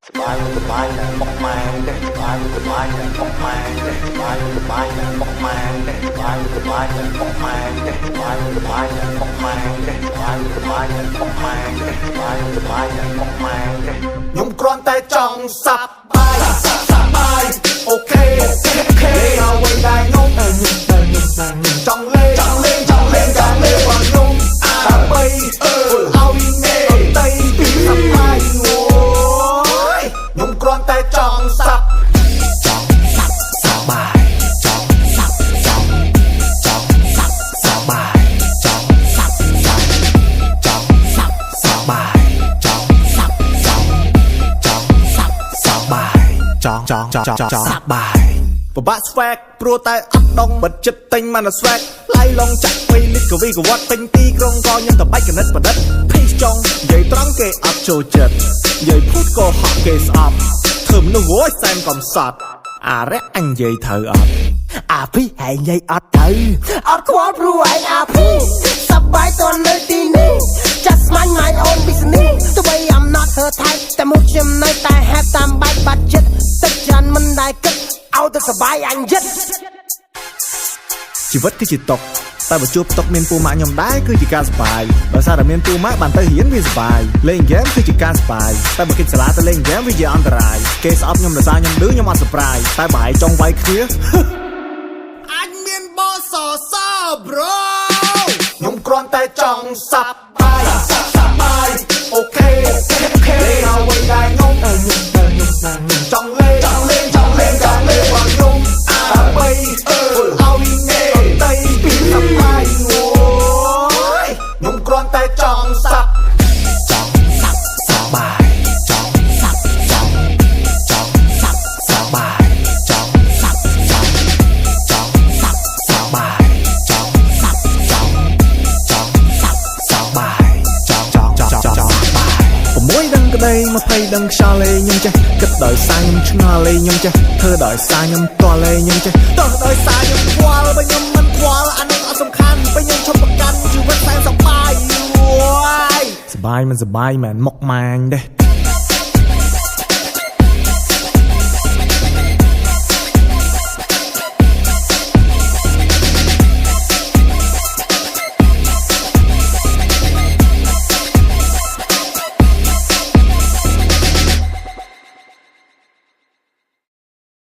สบายสบายนะมกแมงเด้สบายสบายนะมกแมงเด้สบายสบายนะมกแมงเด้สบายสบายนะมกแมงเด้สบายสบายนะมกแมงเด้สบายสบายนะมกแมงเด้สบายสบายนะมกแมงเด้ខ្ញុំគ្រាន់តែចង់សប្បាយអូខេលេងអ្វីដែលខ្ញុំចង់លេងបើខ្ញុំដើម្បីឲ្យអ្នកដទៃសប្បាយអូយខ្ញុំគ្រាន់តែចង់សប្បាយសប្បាយពិបាកស្វែកព្រោះតែអត់ដងបិទចិត្តទិញមិនស្វែកឡាយឡងចាក់ពេញលិចកវីកវត្តពេញទីក្រុងក៏ខ្ញុំតបាច់កណិតបដិតភ័យចង់និយាយត្រង់គេអត់ចូលចិត្តនិយាយភូតក៏ហក់គេស្អប់ធ្វើមនុស្សអូយសែនកំសត់អារៈអញនិយាយត្រូវអត់អាភីហែងនិយាយអត់ត្រូវអត់ខ្វល់ព្រោះឯងអាភីសប្បាយតនៅទីនេះ Just mind my own business The way I'm not her type តែមុខខ្ញុំនៅតែហេតុតាមបែបបាត់ចិត្តទឹកចានមិនដែលគិតឲ្យទៅសប្បាយអញយិតជីវិតគឺជាតុកតែបើជួបតុកមានពូម៉ាក់ខ្ញុំដែរគឺជាការសប្បាយបើសារតែមានពូម៉ាក់បានទៅរៀនវាសប្បាយលេងហ្គេមគឺជាការសប្បាយតែបើគិតសាលាទៅលេងហ្គេមវាជាអន្តរាយគេស្អប់ខ្ញុំដោយសារខ្ញុំឌឺខ្ញុំអត់សប្បាយតែបើឯងចង់វាយគ្នាអញមានបោសស bro ខ្ញុំគ្រាន់តែចង់សប្បាយអូខេលេងអ្វីដែលខ្ញុំចង់លេងបើខ្ញុំដើម្បីឲ្យអ្នកដទៃសប្បាយអូយខ្ញុំគ្រាន់តែចង់សប្បាយ20ដឹងខ្យល់លេខ្ញុំចេះគិតដោយសារខ្ញុំឆ្ងល់លេខ្ញុំចេះធ្វើដោយសារខ្ញុំតល់លេខ្ញុំចេះតោះដោយសារខ្ញុំខ្វល់បើខ្ញុំមិនខ្វល់អានេះអត់សំខាន់បើខ្ញុំឈប់ប្រកាន់ជីវិតតែសប្បាយអូយសប្បាយមិនសប្បាយមែនមុខម៉ាញទេ